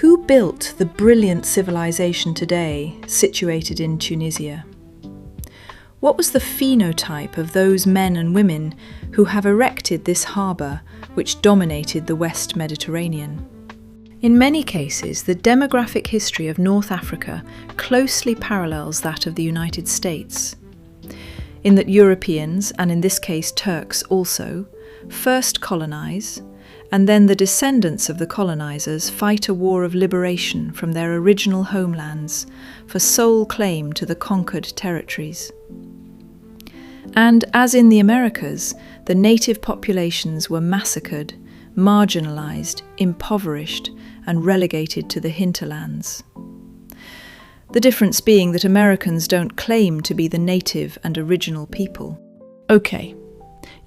Who built the brilliant civilization today situated in Tunisia? What was the phenotype of those men and women who have erected this harbour which dominated the West Mediterranean? In many cases, the demographic history of North Africa closely parallels that of the United States, in that Europeans, and in this case Turks also, first colonise, and then the descendants of the colonisers fight a war of liberation from their original homelands for sole claim to the conquered territories. And as in the Americas, the native populations were massacred, marginalised, impoverished, and relegated to the hinterlands. The difference being that Americans don't claim to be the native and original people. Okay,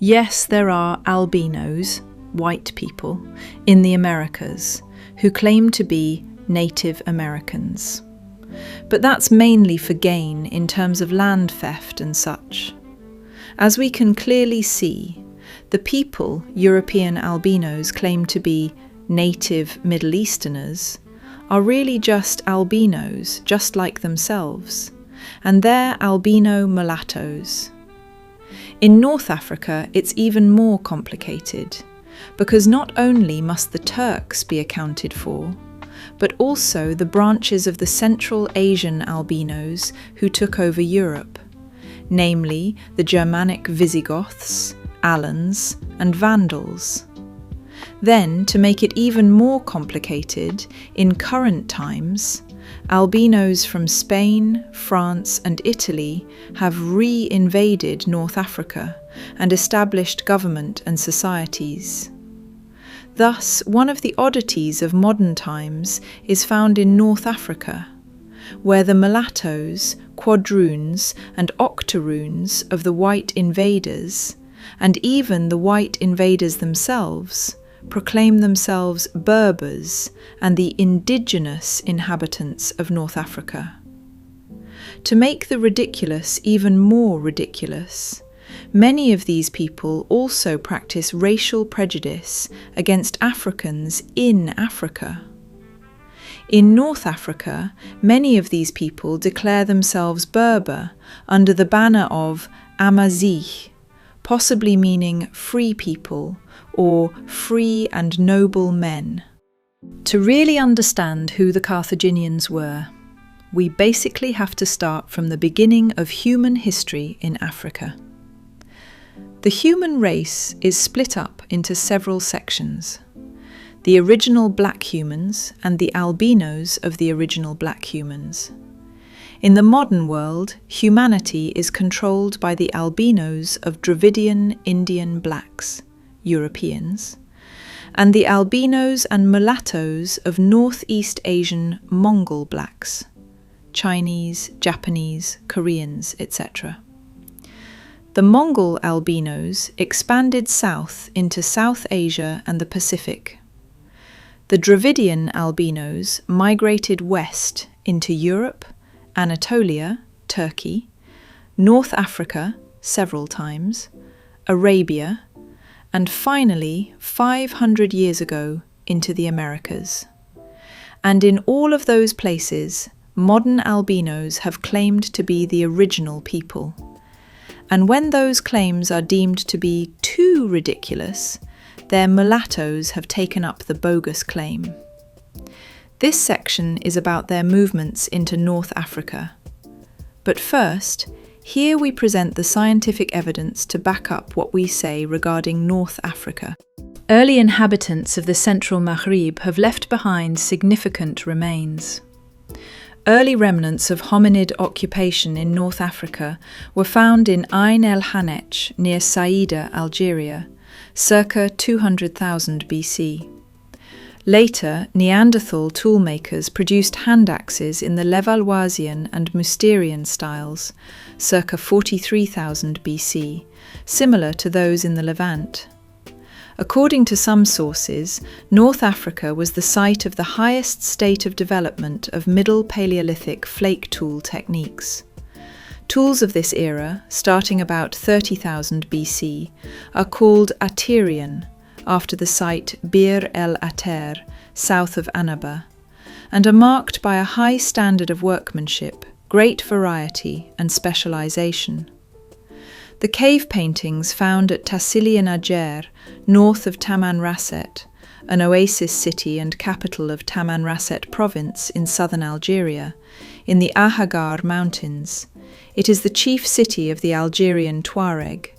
yes, there are albinos, white people, in the Americas who claim to be Native Americans. But that's mainly for gain in terms of land theft and such. As we can clearly see, the people European albinos claim to be native Middle Easterners are really just albinos, just like themselves, and they're albino mulattoes. In North Africa, it's even more complicated, because not only must the Turks be accounted for, but also the branches of the Central Asian albinos who took over Europe, namely the Germanic Visigoths, Alans, and Vandals. Then, to make it even more complicated, in current times, albinos from Spain, France, and Italy have re-invaded North Africa and established government and societies. Thus, one of the oddities of modern times is found in North Africa, where the mulattoes, quadroons, and octoroons of the white invaders, and even the white invaders themselves, proclaim themselves Berbers and the indigenous inhabitants of North Africa. To make the ridiculous even more ridiculous, many of these people also practice racial prejudice against Africans in Africa. In North Africa, many of these people declare themselves Berber under the banner of Amazigh, possibly meaning free people or free and noble men. To really understand who the Carthaginians were, we basically have to start from the beginning of human history in Africa. The human race is split up into several sections: the original black humans and the albinos of the original black humans. In the modern world, humanity is controlled by the albinos of Dravidian Indian blacks, Europeans, and the albinos and mulattoes of Northeast Asian Mongol blacks, Chinese, Japanese, Koreans, etc. The Mongol albinos expanded south into South Asia and the Pacific. The Dravidian albinos migrated west into Europe, Anatolia, Turkey, North Africa several times, Arabia, and finally, 500 years ago, into the Americas. And in all of those places, modern albinos have claimed to be the original people. And when those claims are deemed to be too ridiculous, their mulattoes have taken up the bogus claim. This section is about their movements into North Africa. But first, here we present the scientific evidence to back up what we say regarding North Africa. Early inhabitants of the central Maghreb have left behind significant remains. Early remnants of hominid occupation in North Africa were found in Ain el Hanech near Saida, Algeria, circa 200,000 BC. Later, Neanderthal toolmakers produced hand axes in the Levalloisian and Mousterian styles, circa 43,000 BC, similar to those in the Levant. According to some sources, North Africa was the site of the highest state of development of Middle Paleolithic flake tool techniques. Tools of this era, starting about 30,000 BC, are called Aterian, after the site Bir el Ater, south of Annaba, and are marked by a high standard of workmanship, great variety and specialization. The cave paintings found at Tassili and Ajer, north of Tamanrasset, an oasis city and capital of Tamanrasset province in southern Algeria, in the Ahagar Mountains. It is the chief city of the Algerian Tuareg,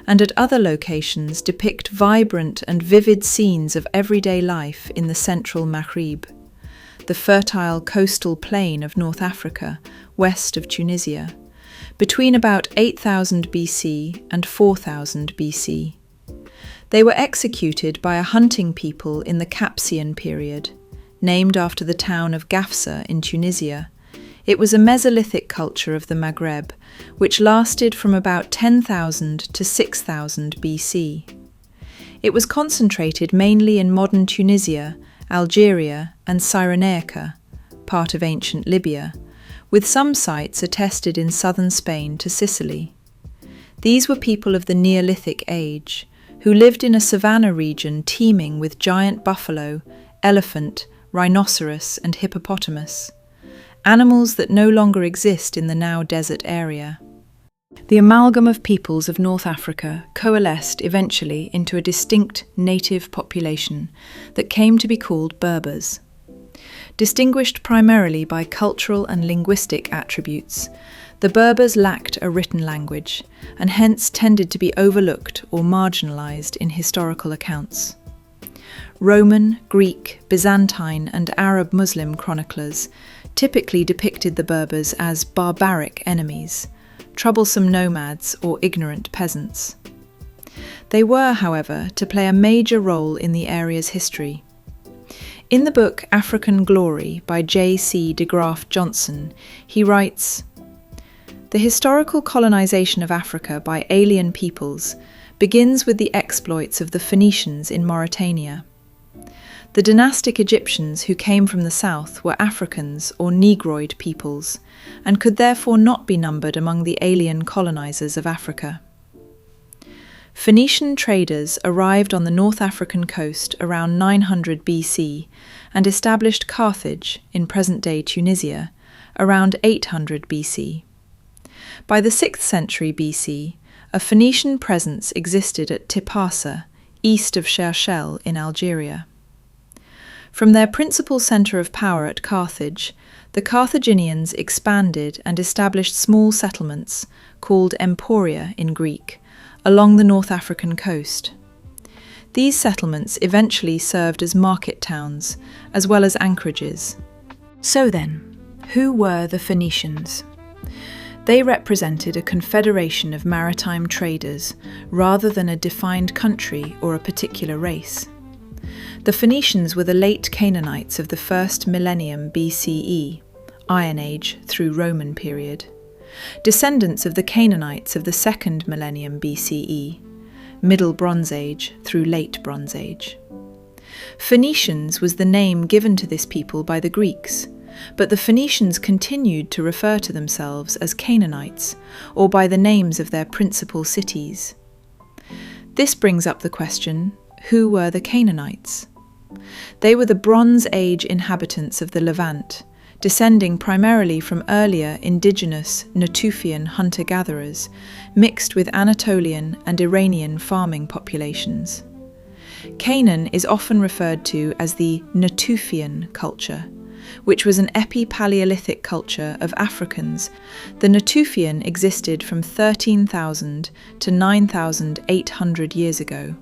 and at other locations depict vibrant and vivid scenes of everyday life in the central Maghreb, the fertile coastal plain of North Africa, west of Tunisia, between about 8000 BC and 4000 BC. They were executed by a hunting people in the Capsian period, named after the town of Gafsa in Tunisia. It was a Mesolithic culture of the Maghreb, which lasted from about 10,000 to 6,000 BC. It was concentrated mainly in modern Tunisia, Algeria, and Cyrenaica, part of ancient Libya, with some sites attested in southern Spain to Sicily. These were people of the Neolithic age, who lived in a savanna region teeming with giant buffalo, elephant, rhinoceros, and hippopotamus, animals that no longer exist in the now desert area. The amalgam of peoples of North Africa coalesced eventually into a distinct native population that came to be called Berbers. Distinguished primarily by cultural and linguistic attributes, the Berbers lacked a written language and hence tended to be overlooked or marginalized in historical accounts. Roman, Greek, Byzantine, and Arab Muslim chroniclers typically depicted the Berbers as barbaric enemies, troublesome nomads or ignorant peasants. They were, however, to play a major role in the area's history. In the book African Glory by J.C. de Graaf Johnson, he writes, "The historical colonization of Africa by alien peoples begins with the exploits of the Phoenicians in Mauritania. The dynastic Egyptians who came from the south were Africans or Negroid peoples, and could therefore not be numbered among the alien colonizers of Africa. Phoenician traders arrived on the North African coast around 900 BC and established Carthage, in present-day Tunisia, around 800 BC. By the 6th century BC, a Phoenician presence existed at Tipasa, east of Cherchell in Algeria. From their principal centre of power at Carthage, the Carthaginians expanded and established small settlements, called emporia in Greek, along the North African coast. These settlements eventually served as market towns, as well as anchorages. So then, who were the Phoenicians? They represented a confederation of maritime traders rather than a defined country or a particular race. The Phoenicians were the late Canaanites of the first millennium BCE, Iron Age through Roman period, descendants of the Canaanites of the second millennium BCE, Middle Bronze Age through Late Bronze Age. Phoenicians was the name given to this people by the Greeks, but the Phoenicians continued to refer to themselves as Canaanites, or by the names of their principal cities. This brings up the question, who were the Canaanites? They were the Bronze Age inhabitants of the Levant, descending primarily from earlier indigenous Natufian hunter-gatherers, mixed with Anatolian and Iranian farming populations. Canaan is often referred to as the Natufian culture, which was an epi-Paleolithic culture of Africans. The Natufian existed from 13,000 to 9,800 years ago.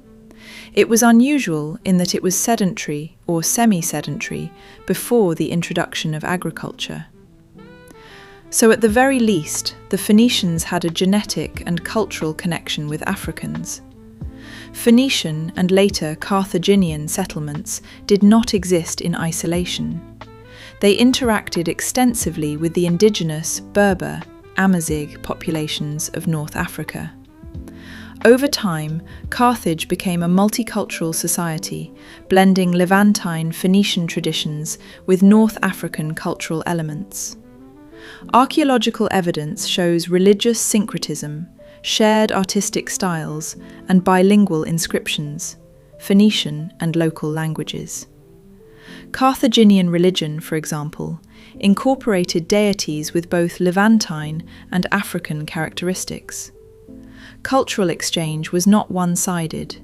It was unusual in that it was sedentary or semi-sedentary before the introduction of agriculture. So at the very least, the Phoenicians had a genetic and cultural connection with Africans. Phoenician and later Carthaginian settlements did not exist in isolation. They interacted extensively with the indigenous Berber, Amazigh populations of North Africa. Over time, Carthage became a multicultural society, blending Levantine Phoenician traditions with North African cultural elements. Archaeological evidence shows religious syncretism, shared artistic styles, and bilingual inscriptions, Phoenician and local languages. Carthaginian religion, for example, incorporated deities with both Levantine and African characteristics. Cultural exchange was not one-sided.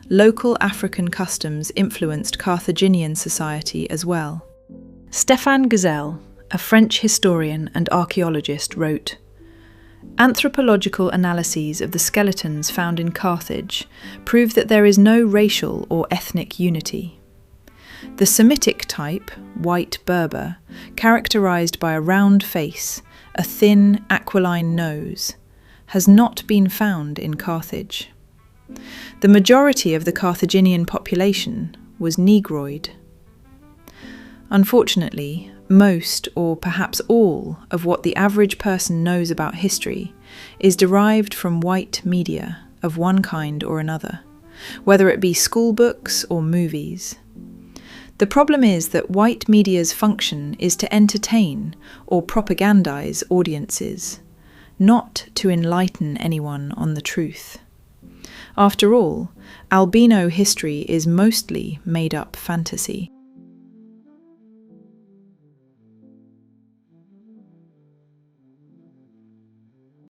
Local African customs influenced Carthaginian society as well. Stéphane Gazelle, a French historian and archaeologist, wrote, "Anthropological analyses of the skeletons found in Carthage prove that there is no racial or ethnic unity. The Semitic type, white Berber, characterized by a round face, a thin, aquiline nose, has not been found in Carthage. The majority of the Carthaginian population was Negroid." Unfortunately, most, or perhaps all, of what the average person knows about history is derived from white media of one kind or another, whether it be school books or movies. The problem is that white media's function is to entertain or propagandize audiences, not to enlighten anyone on the truth. After all, albino history is mostly made-up fantasy.